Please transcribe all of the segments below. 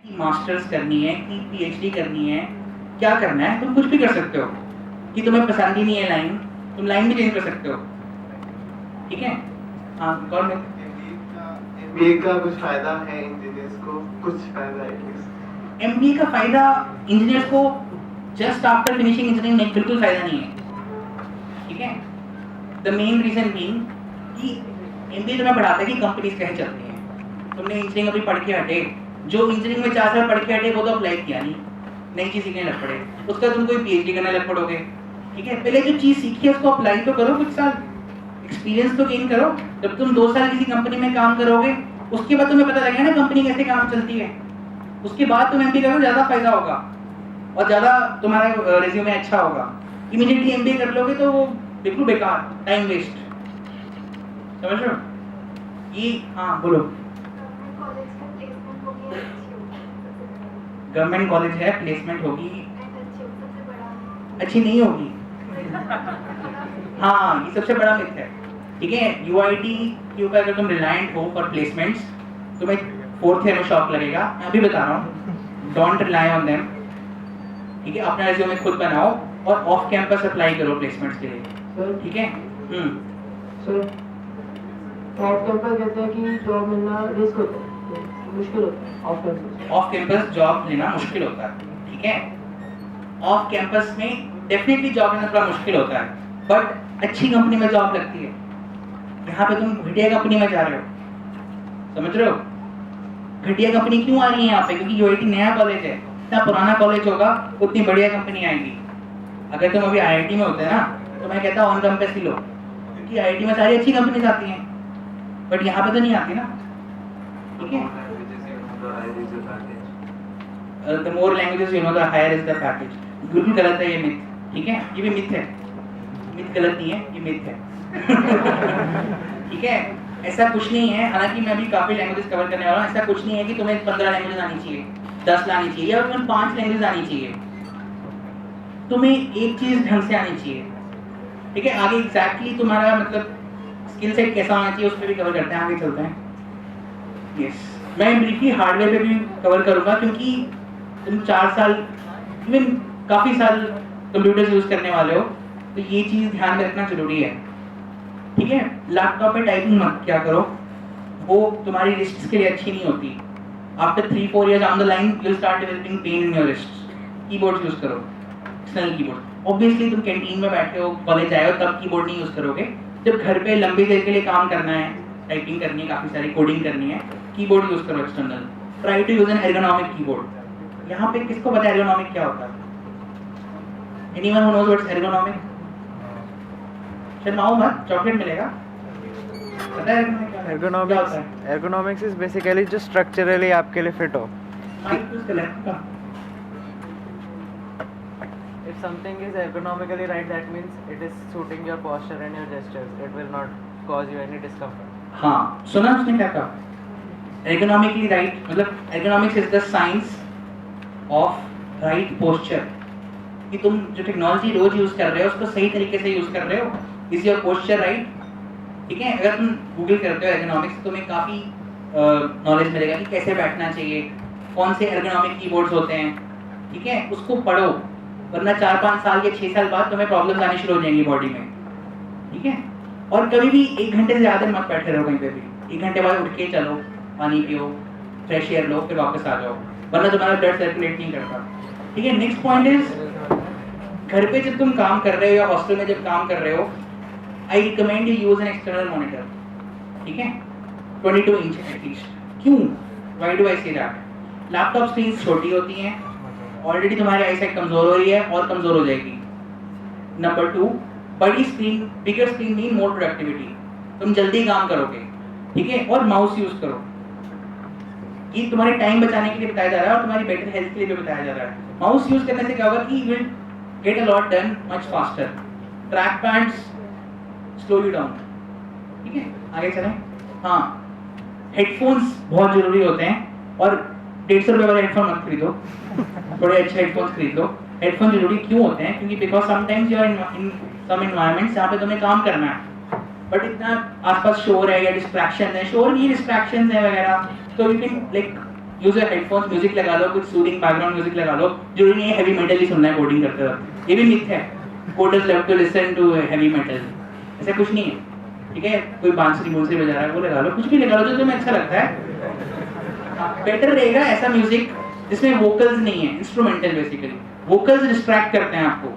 कि मास्टर्स करनी है कि पीएचडी करनी है, क्या करना है, तुम कुछ भी कर सकते हो। कि तुम्हें पसंद ही नहीं है लाइन, तुम लाइन भी चेंज कर सकते हो। ठीक है। हाँ, कौन है? एमबीए का कुछ फायदा है इंजीनियर्स को? कुछ फायदा है? एमबीए का फायदा इंजीनियर्स को जस्ट आफ्टर फिनिशिंग इंजीनियरिंग में बिल्कुल फायदा नहीं है। ठीक है। द मेन रीजन बीइंग कि एमबीए तुम्हें पढ़ाता है कि कंपनीज कैसे चलती हैं। तुमने इंजीनियरिंग अभी पढ़ के हटे, जो इंजीनियरिंग में 4 साल पढ़ के हटे वो तो अप्लाई किया नहीं, नई चीज सीखने लग पड़े, उसका तुम कोई पीएचडी करने लग पड़ोगे। ठीक है, पहले जो चीज सीखी है उसको अप्लाई तो करो, कुछ साल एक्सपीरियंस तो गेन करो। जब तुम 2 साल किसी कंपनी में काम करोगे, उसके बाद तुम्हें पता लगेगा ना कंपनी कैसे काम चलती है, उसके बाद तुम एमबीए करो, ज्यादा फायदा होगा और ज्यादा तुम्हारा रिज्यूमे अच्छा होगा। इमीडिएटली एमबीए कर लोगे तो वो बिल्कुल बेकार, टाइम वेस्ट। समझ रहे हो ये? हाँ बोलो। गवर्नमेंट कॉलेज है, प्लेसमेंट होगी, अच्छी नहीं होगी। हाँ, ये सबसे बड़ा मिथ है। ठीक है, यूआईटी के ऊपर अगर तुम रिलायंट हो फॉर प्लेसमेंट्स, तुम्हें 4th ईयर में शॉक लगेगा। मैं अभी बता रहा हूँ, डोंट रिलाई ऑन देम। ठीक है, अपना रिज्यूमे खुद बनाओ और ऑफ कैंपस अप्लाई करो प्लेसमेंट्स के लिए। ठीक है। सर, ऑफ कैंपस कहते हैं कि जॉब मिलना रिस्क होता है, मुश्किल होता है off campus. Off campus job लेना मुश्किल होता है। ठीक है, ऑफ कैंपस में डेफिनेटली जॉब लेना थोड़ा मुश्किल होता है, बट अच्छी कंपनी में जॉब लगती है। यहाँ पे तुम घटिया कंपनी में जा रहे हो, समझ रहे हो? घटिया कंपनी क्यों आ रही है यहाँ पे? क्योंकि यूआईटी नया कॉलेज है, इतना पुराना कॉलेज होगा उतनी बढ़िया कंपनी आएगी। अगर तुम अभी आईआईटी में होते हैं ना, तो मैं कहता ऑन कैंपस ही लो, क्योंकि आईआईटी में सारी अच्छी कंपनीज आती हैं, बट यहाँ पे तो नहीं आती ना। ठीक है, the more languages you know the higher is the package. बिल्कुल गलत है ये मिथ। ठीक है, ये भी मिथ है, मिथ गलत नहीं है, ये मिथ है। ठीक है, ऐसा कुछ नहीं है। हालांकि मैं अभी काफी लैंग्वेजेस कवर करने वाला हूँ। ऐसा कुछ नहीं है कि तुम्हें 15 लैंग्वेजेस आनी चाहिए, 10 लानी चाहिए, या तुम्हें 5 लैंग्वेजेस आनी चाहिए। तुम्हें एक चीज ढंग से आनी चाहिए। ठीक है, आगे एग्जैक्टली तुम्हारा मतलब स्किल सेट कैसा होना चाहिए उस पर भी कवर करते हैं, आगे चलते हैं। यस, मैं ब्रीफली हार्डवेयर पे भी कवर करूंगा, क्योंकि तुम 4 साल इवन काफी साल कंप्यूटर्स यूज करने वाले हो, तो ये चीज ध्यान में रखना जरूरी है। ठीक है, लैपटॉप पे टाइपिंग मत क्या करो, वो तुम्हारी रिस्ट्स के लिए अच्छी नहीं होती। After 3-4 years down the line you'll start developing pain in your wrists. Keyboard use करो, एक्सटर्नल कीबोर्ड। ऑब्वियसली तुम कैंटीन में बैठे हो, कॉलेज आए हो, तब कीबोर्ड नहीं यूज करोगे। जब घर पे लंबी देर के लिए काम करना है, टाइपिंग करनी है, काफी सारी कोडिंग करनी है, कीबोर्ड यूज करो external. Try to use an ergonomic keyboard. यहाँ पे किसको पता है एर्गोनॉमिक क्या होता है? Anyone who knows what's ergonomic? शर्माओ मत, चॉकलेट मिलेगा। पता है एर्गोनॉमिक क्या होता है? एर्गोनॉमिक्स इज बेसिकली जो स्ट्रक्चरली आपके लिए फिट हो। If something is ergonomically right, that means it is suiting your posture and your gestures. It will not cause you any discomfort. हाँ, सुना उसने क्या कहा? Ergonomically right मतलब ergonomics is the science of right posture। कि तुम जो technology रोज use कर रहे हो उसको सही तरीके से यूज कर रहे हो। Is your posture right? ठीक है, अगर तुम गूगल करते हो ergonomics, तुम्हें काफी नॉलेज मिलेगा कि कैसे बैठना चाहिए, कौन से ergonomic कीबोर्ड्स होते हैं। ठीक है, उसको पढ़ो, वरना 4-5 साल या 6 साल बाद तुम्हें प्रॉब्लम्स आनी शुरू हो जाएंगी बॉडी में। ठीक है, और कभी भी 1 घंटे से ज़्यादा मत बैठे रहो कहीं पे भी। 1 घंटे बाद उठ के चलो, पानी पियो, फ्रेश एयर लो, फिर वापस आ जाओ, वरना तुम्हारा ब्लड सर्कुलेट नहीं करता। ठीक है, नेक्स्ट पॉइंट इज घर पे जब तुम काम कर रहे हो या हॉस्टल में जब काम कर रहे हो, I recommend you use an external monitor. ठीक है, 22 इंच एटलीस्ट। क्यों? Why do I say that? Laptop screen छोटी होती हैं, ऑलरेडी तुम्हारी आईसाइट कमजोर हो रही है और कमजोर हो जाएगी। नंबर 2, बड़ी स्क्रीन, बिगर स्क्रीन मीन मोर प्रोडक्टिविटी, तुम जल्दी काम करोगे। ठीक है, और माउस यूज करो। ये तुम्हारे टाइम बचाने के लिए बताया जा रहा है और तुम्हारी बेटर हेल्थ के लिए भी बताया जा रहा है। माउस यूज करने से क्या होगा कि you will get a lot done much faster. Track pads slow you down. ठीक है, आगे चलें। हाँ, हेडफोन्स बहुत जरूरी होते हैं, और 150 रुपये वाले हेडफोन मत खरीदो, थोड़े अच्छे हेडफोन्स खरीद लो। हेडफोन जरूरी क्यों होते हैं? क्योंकि because sometimes you are in some environments जहाँ पे तुम्हें काम करना है, बट इतना आसपास शोर है या डिस्ट्रैक्शन है, शोर नहीं डिस्ट्रैक्शंस है वगैरह, तो you can like use your headphones, music लगा लो, कुछ सूदिंग बैकग्राउंड म्यूजिक लगा लो। जरूरी नहीं है हैवी मेटल ही सुनना है कोडिंग करते वक्त, ये भी मिथ है। Coders love to listen to heavy metal, ऐसा कुछ नहीं है, ठीक है? कोई बांसुरी बूंसुरी बजा रहा है वो लगा लो, कुछ भी लगा लो जो तुम्हें अच्छा लगता है। बेटर रहेगा ऐसा म्यूजिक जिसमें वोकल्स नहीं है, इंस्ट्रूमेंटल बेसिकली। वोकल्स डिस्ट्रैक्ट करते हैं आपको,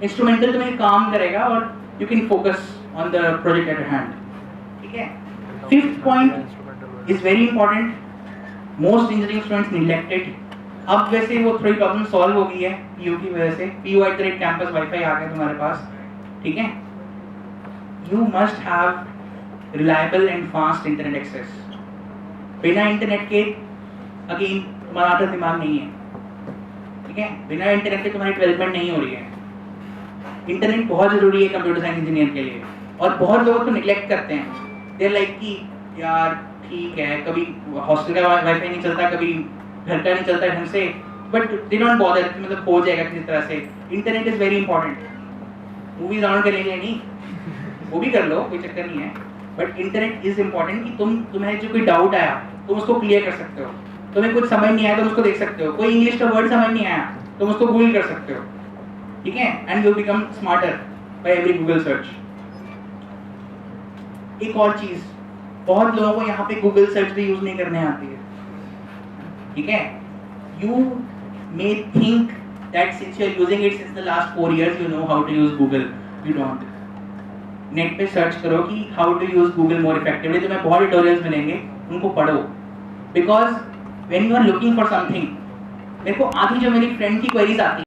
इंस्ट्रूमेंटल तुम्हें काम करेगा और you can focus on the project at hand, ठीक है? Fifth point is very important, most engineering students neglected. अब वैसे वो थोड़ी प्रॉब्लम सॉल्व हो गई है पीयू की वजह से, PU@campus वाईफाई आ गया तुम्हारे पास, ठीक है? You must have reliable and fast internet access. बिना इंटरनेट के अगेन तुम्हारा आधा दिमाग नहीं है, ठीक है? बिना इंटरनेट के तुम्हारी डेवलपमेंट नहीं हो रही है। इंटरनेट बहुत जरूरी है कंप्यूटर साइंस इंजीनियर के लिए, और बहुत लोग तो निग्लेक्ट करते हैं। दे लाइक कि यार ठीक है, कभी हॉस्टल का वाईफाई नहीं चलता, कभी घर का नहीं चलता ढंग से, बट दे डोंट बॉदर, मतलब हो जाएगा किसी तरह से। Internet is very important. Movies download करेंगे नहीं, वो भी कर लो, कोई चक्कर नहीं है, बट इंटरनेट इज इंपॉर्टेंट कि तुम्हें जो कोई डाउट आया तुम उसको क्लियर कर सकते हो। तुम्हें कुछ समझ नहीं आया तुम उसको देख सकते हो, कोई इंग्लिश का वर्ड समझ नहीं आया तुम उसको गूगल कर सकते हो, ठीक है? And you become smarter by every Google search. एक और चीज, बहुत लोगों को यहाँ पे गूगल सर्च भी यूज नहीं करने आती है, ठीक है? You may think that since you are using it since the last 4 years you know how to use Google, you don't. Net पे सर्च करो कि how to use Google more effectively, तुम्हें बहुत ट्यूटोरियल्स मिलेंगे, उनको पढ़ो। Because when you are looking for something, देखो आधी जो मेरी फ्रेंड की क्वेरीज आती